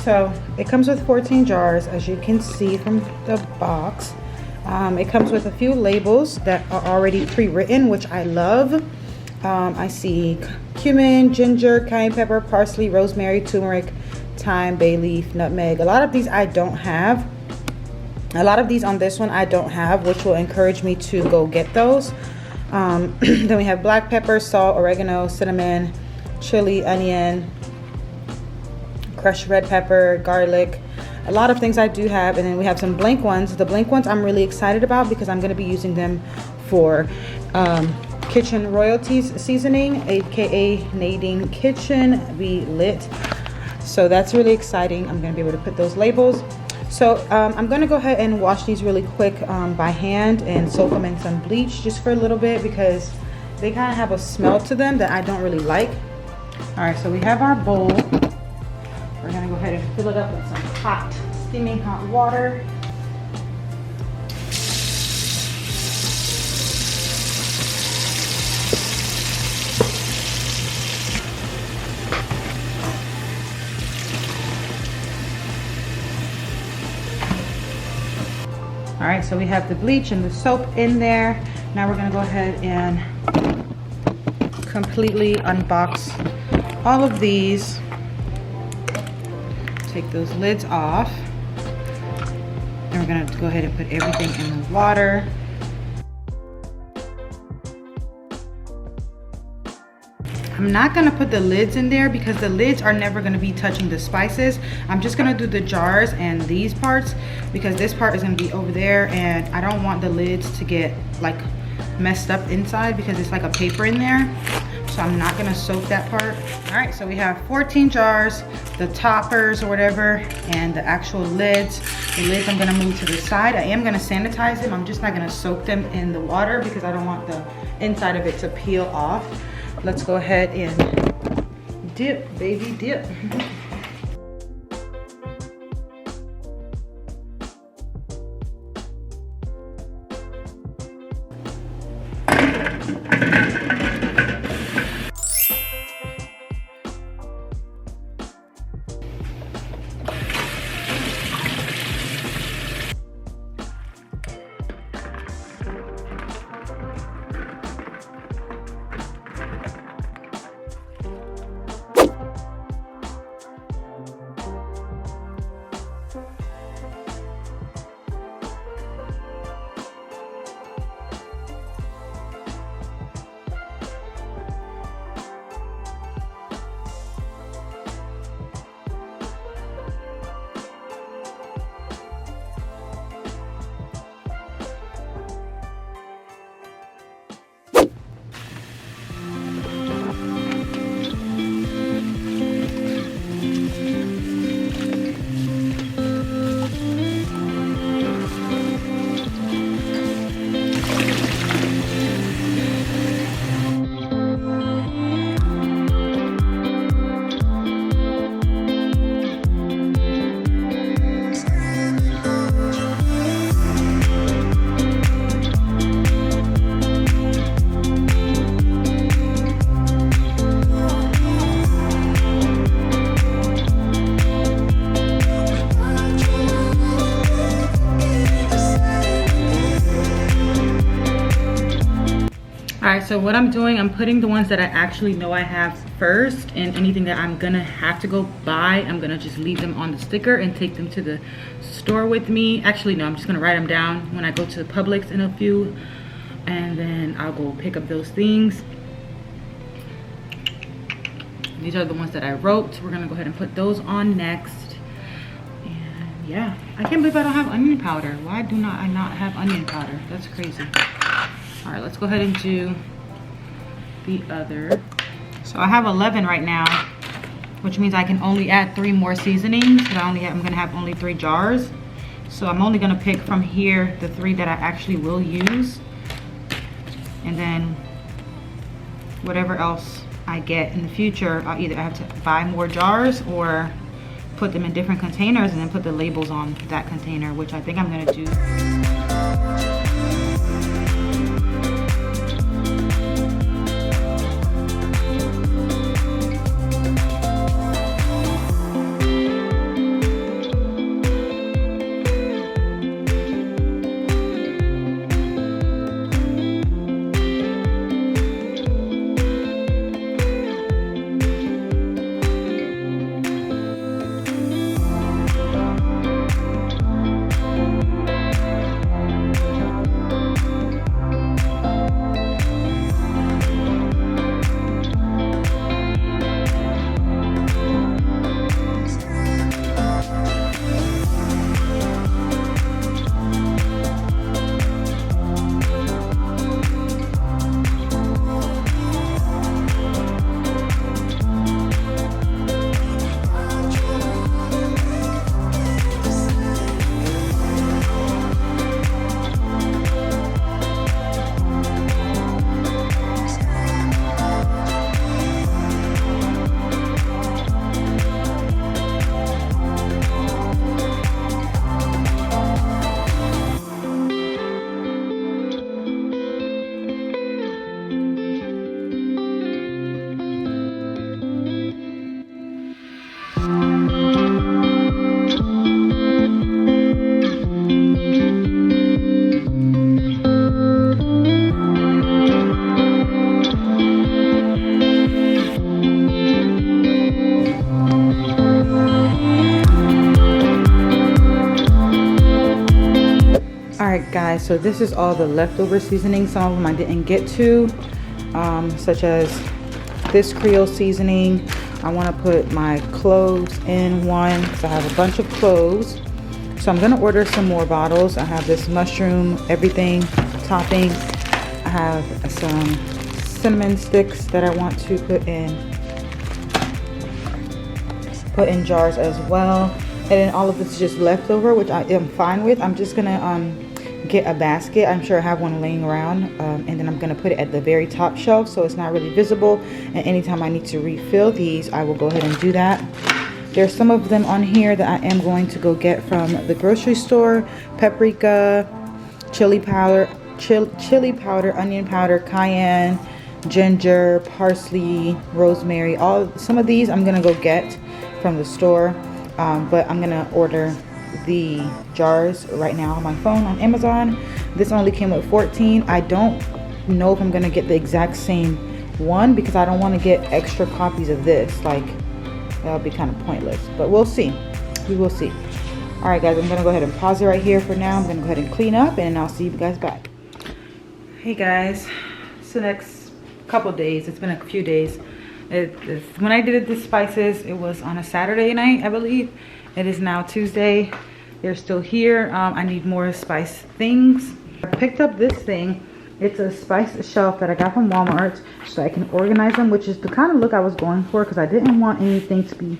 So it comes with 14 jars, as you can see from the box. It comes with a few labels that are already pre-written, which I love. I see cumin, ginger, cayenne pepper, parsley, rosemary, turmeric, thyme, bay leaf, nutmeg. A lot of these I don't have. A lot of these on this one I don't have, which will encourage me to go get those. Then we have black pepper, salt, oregano, cinnamon, chili, onion, crushed red pepper, garlic. A lot of things I do have. And then we have some blank ones. The blank ones I'm really excited about because I'm going to be using them for kitchen royalties seasoning, aka Nadine Kitchen Be Lit. So that's really exciting. I'm going to be able to put those labels. So I'm going to go ahead and wash these really quick by hand and soak them in some bleach just for a little bit because they kind of have a smell to them that I don't really like. All right, so we have our bowl. We're going to go ahead and fill it up with some hot, steaming hot water. All right, so we have the bleach and the soap in there. Now we're gonna go ahead and completely unbox all of these. Take those lids off. And we're gonna go ahead and put everything in the water. I'm not gonna put the lids in there because the lids are never gonna be touching the spices. I'm just gonna do the jars and these parts because this part is gonna be over there and I don't want the lids to get like messed up inside because it's like a paper in there. So I'm not gonna soak that part. All right, so we have 14 jars, the toppers or whatever, and the actual lids. The lids I'm gonna move to the side. I am gonna sanitize them. I'm just not gonna soak them in the water because I don't want the inside of it to peel off. Let's go ahead and dip, baby, dip. Alright, so what I'm doing, I'm putting the ones that I actually know I have first, and anything that I'm gonna have to go buy, I'm gonna just leave them on the sticker and take them to the store with me. Actually, no, I'm just gonna write them down when I go to Publix in a few, and then I'll go pick up those things. These are the ones that I wrote. We're gonna go ahead and put those on next. And yeah, I can't believe I don't have onion powder. Why do not I not have onion powder? That's crazy. All right, let's go ahead and do the other. So I have 11 right now, which means I can only add 3 more seasonings. I'm gonna have only 3 jars. So I'm only gonna pick from here the 3 that I actually will use. And then whatever else I get in the future, I'll either have to buy more jars or put them in different containers and then put the labels on that container, which I think I'm gonna do. Alright guys, so this is all the leftover seasoning. Some of them I didn't get to, such as this Creole seasoning. I want to put my cloves in one because I have a bunch of cloves. So I'm going to order some more bottles. I have this mushroom everything topping. I have some cinnamon sticks that I want to put in jars as well. And then all of this is just leftover, which I am fine with. I'm just gonna get a basket. I'm sure I have one laying around, and then I'm gonna put it at the very top shelf so it's not really visible. And anytime I need to refill these, I will go ahead and do that. There's some of them on here that I am going to go get from the grocery store: paprika, chili powder, onion powder, cayenne, ginger, parsley, rosemary. Some of these I'm gonna go get from the store. But I'm gonna order the jars right now on my phone on Amazon. This only came with 14. I don't know if I'm gonna get the exact same one because I don't want to get extra copies of this. Like, that'll be kind of pointless, but we'll see. We will see. All right guys, I'm gonna go ahead and pause it right here for now. I'm gonna go ahead and clean up and I'll see you guys back. Hey guys, it's the next couple days. It's been a few days. When I did the spices, it was on a Saturday night, I believe. It is now Tuesday. They're still here. I need more spice things. I picked up this thing. It's a spice shelf that I got from Walmart so I can organize them, which is the kind of look I was going for because I didn't want anything to be,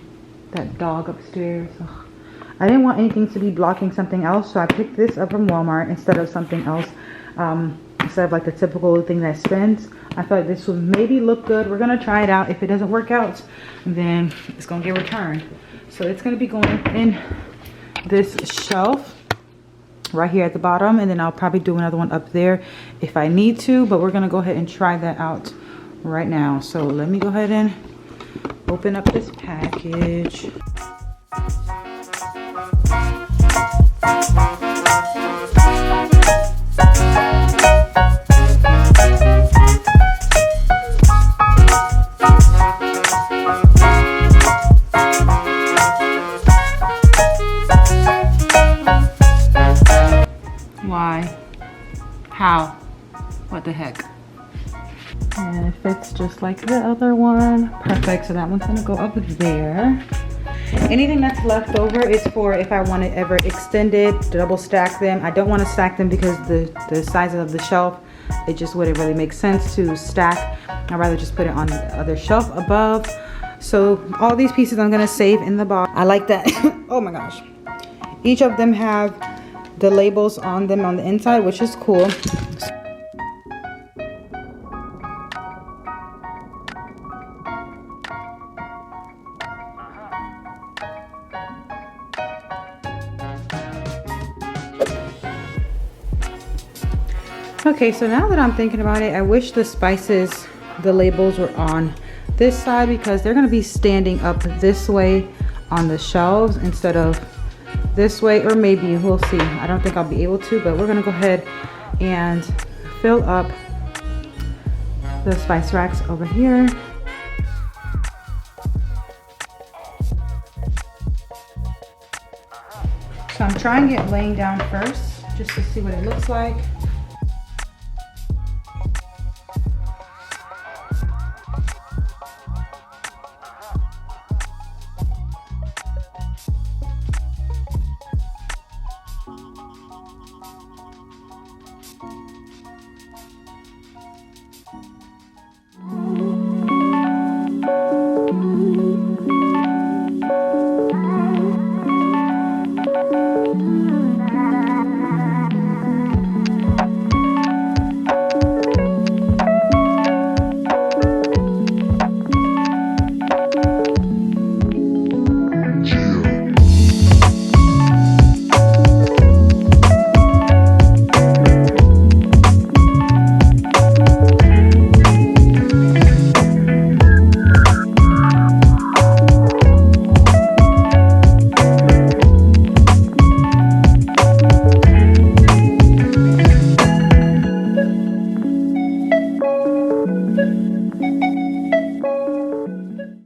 that dog upstairs. Ugh. I didn't want anything to be blocking something else, so I picked this up from Walmart instead of something else. Instead of like the typical thing that spins. I thought this would maybe look good. We're gonna try it out. If it doesn't work out, then it's gonna get returned. So it's gonna be going in this shelf right here at the bottom, and then I'll probably do another one up there if I need to, but we're gonna go ahead and try that out right now. So let me go ahead and open up this package. Why? How? What the heck? And it fits just like the other one. Perfect, so that one's gonna go up there. Anything that's left over is for if I want to ever extend it, double stack them. I don't want to stack them because the size of the shelf, it just wouldn't really make sense to stack. I'd rather just put it on the other shelf above. So all these pieces I'm gonna save in the box. I like that. Oh my gosh. Each of them have the labels on them on the inside, which is cool. Okay, so now that I'm thinking about it, I wish the spices, the labels were on this side because they're going to be standing up this way on the shelves instead of this way, or maybe we'll see. I don't think I'll be able to, but we're gonna go ahead and fill up the spice racks over here. So I'm trying it laying down first just to see what it looks like.